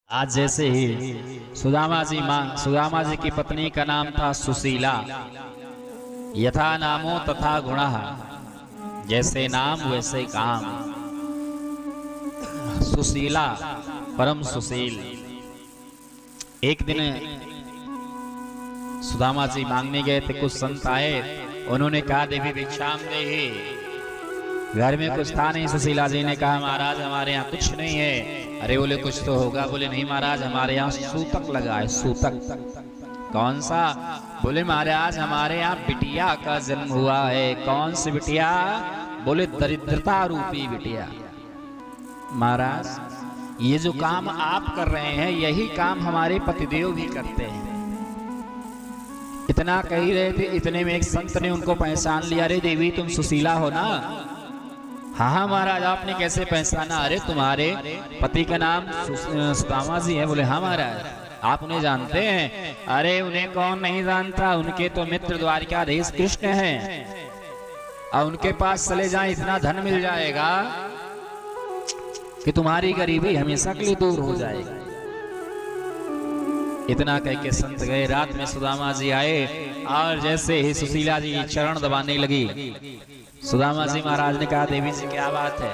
आज जैसे ही सुदामा जी की पत्नी का नाम था सुशीला। यथा नामो तथा गुणः, जैसे नाम वैसे काम। सुशीला परम सुशील। एक दिन सुदामा जी मांगने गए थे, कुछ संत आए, उन्होंने कहा देवी भिक्षाम देहि। घर में कुछ था नहीं। सुशीला जी ने कहा महाराज हमारे यहाँ कुछ नहीं है। अरे बोले कुछ तो होगा। बोले नहीं महाराज हमारे यहाँ सूतक लगा है। सूतक कौन सा? बोले महाराज हमारे यहाँ बिटिया का जन्म हुआ है। कौन सी बिटिया? बोले दरिद्रता रूपी बिटिया। महाराज ये जो काम आप कर रहे हैं यही काम हमारे पतिदेव भी करते हैं। इतना कह ही रहे थे, इतने में एक संत ने उनको पहचान लिया। अरे देवी तुम सुशीला हो ना? हाँ हाँ महाराज आपने कैसे पहचाना? अरे तुम्हारे पति का नाम सुदामा जी है। बोले हाँ महाराज आप उन्हें जानते हैं? अरे उन्हें कौन नहीं जानता, उनके तो मित्र द्वारिकाधीश कृष्ण हैं और उनके पास चले जाएं इतना धन मिल जाएगा कि तुम्हारी गरीबी हमेशा के लिए दूर हो जाएगी। इतना कह के संत गए। रात में सुदामा जी आए और जैसे ही सुशीला जी चरण दबाने लगी, सुदामा जी महाराज ने कहा देवी जी क्या बात है?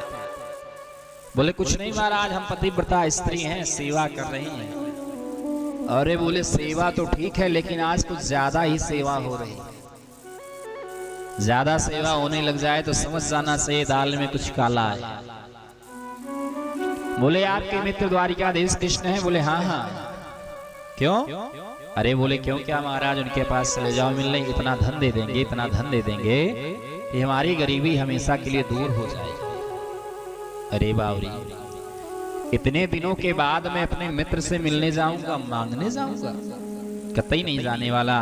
बोले कुछ नहीं महाराज हम पतिव्रता स्त्री हैं, सेवा कर रही हैं। अरे बोले सेवा तो ठीक है लेकिन आज कुछ ज्यादा ही सेवा हो रही है। ज्यादा सेवा होने लग जाए तो समझ जाना चाहिए दाल में कुछ काला है। बोले आपके मित्र द्वारिकाधीश कृष्ण हैं? बोले हाँ हाँ। क्यों? अरे बोले क्यों क्या महाराज उनके पास चले जाओ मिलने, इतना धन दे देंगे, इतना धन दे देंगे कि हमारी गरीबी हमेशा के लिए दूर हो जाएगी। अरे बावरी इतने दिनों के बाद मैं अपने मित्र से मिलने जाऊंगा, मांगने जाऊंगा? कतई नहीं जाने वाला।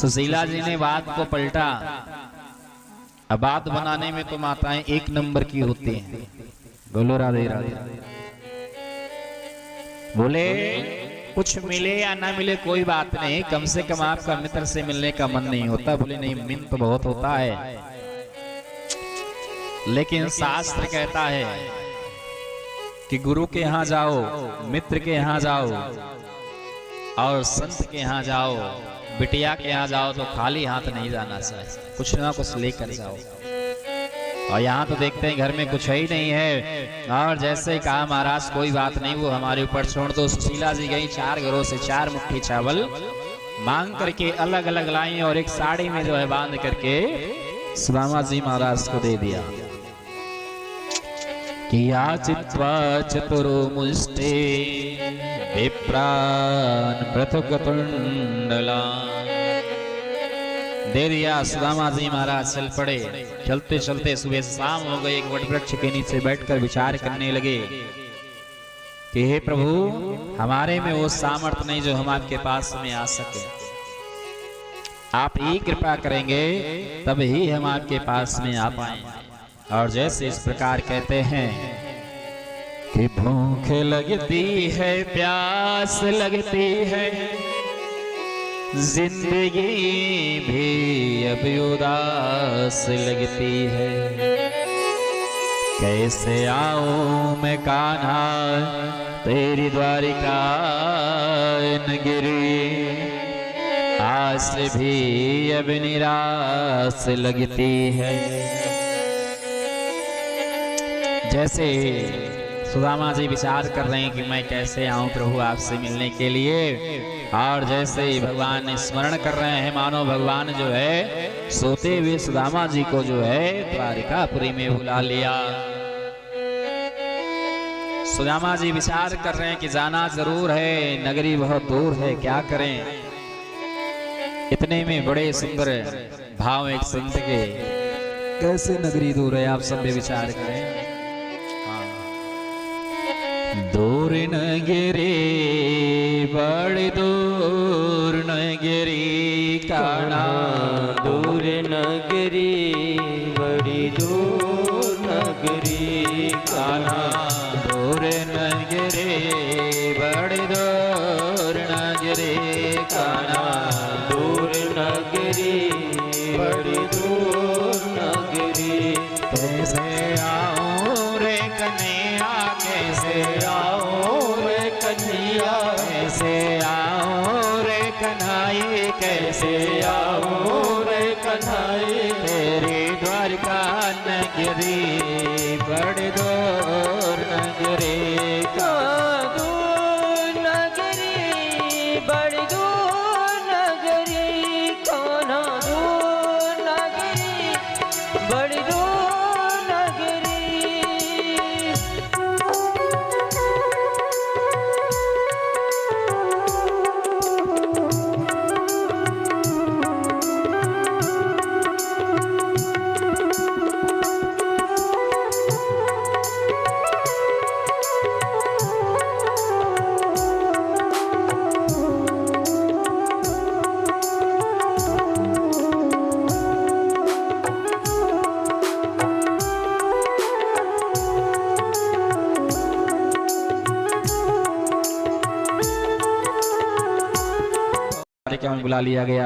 सुशीला जी ने बात को पलटा। अब बात बनाने में तो माताएं एक नंबर की होती हैं। बोलो राधे राधे। बोले कुछ मिले या ना मिले कोई बात नहीं, कम से कम आपका मित्र से मिलने का मन नहीं होता? बोले नहीं मन तो बहुत होता है, लेकिन शास्त्र कहता है कि गुरु के यहाँ जाओ, मित्र के यहाँ जाओ और संत के यहाँ जाओ, बिटिया के यहाँ जाओ तो खाली हाथ नहीं जाना चाहिए, कुछ ना कुछ लेकर जाओ। और यहाँ तो देखते हैं घर में कुछ ही नहीं है। और जैसे ही कहा महाराज कोई बात नहीं वो हमारे ऊपर छोड़ दो। सुशीला जी गई 4 घरों से 4 मुट्ठी चावल मांग करके अलग अलग लाई और एक साड़ी में जो है बांध करके सुदामा जी महाराज को दे दिया कि याचित्वा चतुरो मुष्टे विप्रान पृथुकतुंडला। दे दिया। सुदामा जी महाराज चल पड़े। चलते चलते सुबह शाम हो गई। एक वटवृक्ष के नीचे बैठकर विचार करने लगे कि हे प्रभु हमारे में वो सामर्थ्य नहीं जो हम आपके पास में आ सके। आप ही कृपा करेंगे तब ही हम आपके पास में आ पाएंगे। और जैसे इस प्रकार कहते हैं कि भूख लगती है, प्यास लगती है, जिंदगी भी अब उदास लगती है। कैसे आऊं मैं कान्हा तेरी द्वारिका नगरी, आस भी अब निराश लगती है। जैसे सुदामा जी विचार कर रहे हैं कि मैं कैसे आऊं प्रभु आपसे मिलने के लिए, और जैसे ही भगवान स्मरण कर रहे हैं मानो भगवान जो है सोते हुए सुदामा जी को जो है द्वारिकापुरी में बुला लिया। सुदामा जी विचार कर रहे हैं कि जाना जरूर है, नगरी बहुत दूर है, क्या करें। इतने में बड़े सुंदर भाव एक संत के, कैसे नगरी दूर है आप सब विचार करें। दूर नगरी बड़ी दूर नगरी काना, दूर नगरी बड़ी दूर नगरी काना, दूर नगरी बड़ी दूर नगरी काना, दूर नगरी बड़ी दूर नगरी। कैसे आऊं रे कन्हैया, कैसे आओ रे कन्हैया, कैसे आऊं रे कन्हई, कैसे आऊं रे कन्हई, तेरी द्वारका नगरी बड़ी दूर नगरी। दूर नगरी बड़ी दूर नगरी, कान्हा दूर नगरी बड़ी दूर नगरी। क्या बुला लिया गया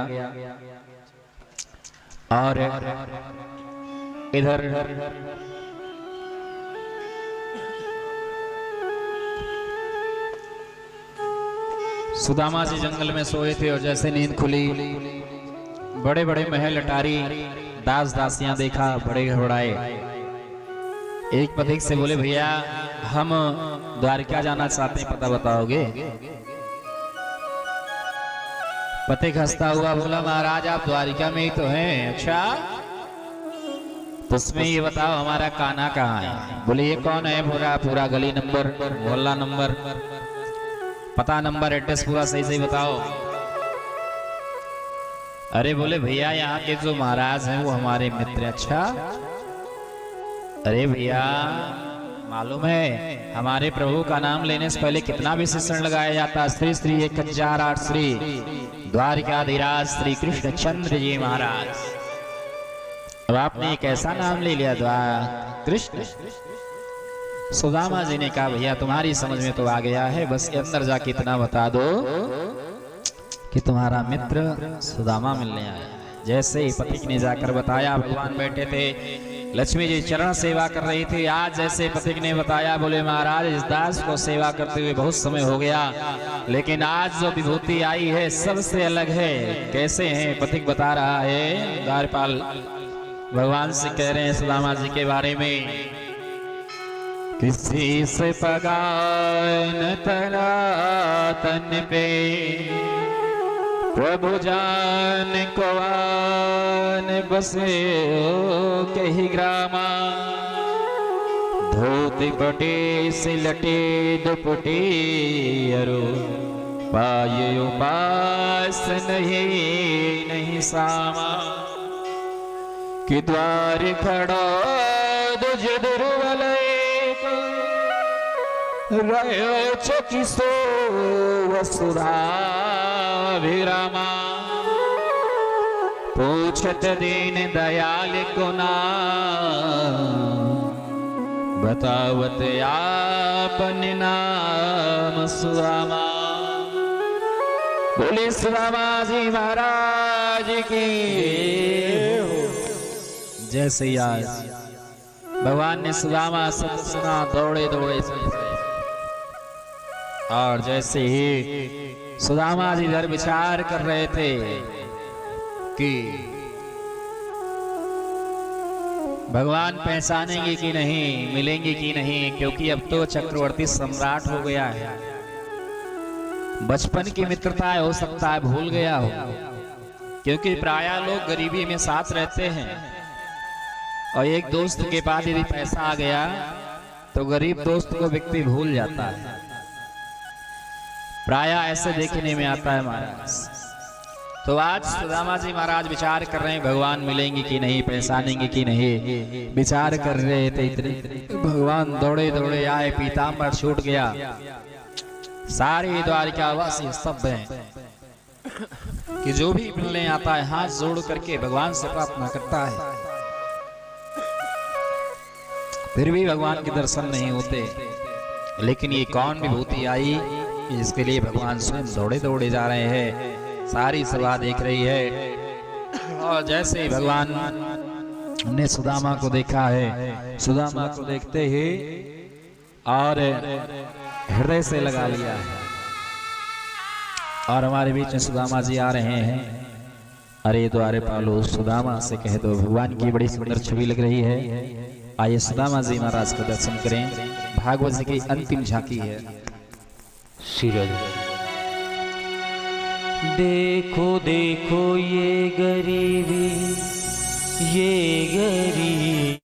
और इधर सुदामा जी जंगल में सोए थे और जैसे नींद खुली बड़े बड़े महल अटारी दास दासियां देखा, बड़े घबराए। एक पथिक से बोले भैया हम द्वारका जाना चाहते हैं, पता बताओगे? पथिक हंसता हुआ बोला महाराज आप द्वारिका में ही तो हैं। अच्छा तो उसमें ये बताओ हमारा कान्हा कहाँ है? बोले ये कौन है? पूरा गली नंबर, मोहल्ला नंबर, पता नंबर, एड्रेस पूरा सही सही बताओ। अरे बोले भैया यहाँ के जो महाराज हैं वो हमारे मित्र। अच्छा अरे भैया मालूम है हमारे प्रभु का नाम लेने से पहले कितना विशेषण लगाया जाता? श्री श्री 1008 श्री द्वारिकाधीराज श्री कृष्ण चंद्र जी महाराज। अब आपने एक ऐसा नाम ले लिया कृष्ण। सुदामा जी ने कहा भैया तुम्हारी समझ में तो आ गया है, बस के अंदर जाके इतना बता दो कि तुम्हारा मित्र सुदामा मिलने आया। जैसे ही पथिक ने जाकर बताया, भगवान बैठे थे, लक्ष्मी जी चरण सेवा कर रही थी। आज जैसे पथिक ने बताया बोले महाराज इस दास को सेवा करते हुए बहुत समय हो गया, लेकिन आज जो विभूति आई है सबसे अलग है। कैसे हैं? पथिक बता रहा है, द्वारपाल भगवान से कह रहे हैं सुदामा जी के बारे में, किसी से पगान तरा तन पे प्रभु जान को आन बसे के ही ग्रामा, धोती पटे से लटे दुपटे अरु पाये उपास नहीं सामा, कि द्वार खड़ा दुज दुर्बल रयो चकिसो वसुधा विरामा, पूछत दीन दयाल गुना बतावत आपन नाम सुदामा। बोले सुदामा जी महाराज की जैसे ही आज भगवान ने सुदामा सब सुना, दौड़े दौड़े और जैसे ही सुदामा जी इधर विचार कर रहे थे कि भगवान पहचानेंगे कि नहीं, मिलेंगे कि नहीं, क्योंकि अब तो चक्रवर्ती सम्राट हो गया है। बचपन की मित्रता हो सकता है भूल गया हो, क्योंकि प्रायः लोग गरीबी में साथ रहते हैं और एक दोस्त के बाद यदि पैसा आ गया तो गरीब दोस्त को व्यक्ति भूल जाता है। प्रायः ऐसे देखने में आता है महाराज। तो आज सुदामा जी महाराज विचार कर रहे हैं भगवान मिलेंगे कि नहीं, पहचानेंगे कि नहीं, विचार कर रहे थे। इतने भगवान दौड़े दौड़े आए, पीताम्बर छूट गया, सारे द्वारिका वासी स्तब्ध हैं कि जो भी मिलने आता है हाथ जोड़ करके भगवान से प्रार्थना करता है, फिर भी भगवान के दर्शन नहीं होते। लेकिन ये कौन विभूति आई इसके लिए भगवान स्वयं दौड़े दौड़े जा रहे हैं, सारी सभा देख रही है। और जैसे ही भगवान ने सुदामा को देखा है, सुदामा को देखते ही और हृदय से लगा लिया है। और हमारे बीच में सुदामा जी आ रहे हैं। अरे द्वारे पालो सुदामा से कह दो, भगवान की बड़ी सुंदर छवि लग रही है। आइए सुदामा जी महाराज का दर्शन करें। भागवत जी की अंतिम झांकी है। सिरल देखो देखो ये गरीबी, ये गरीबी।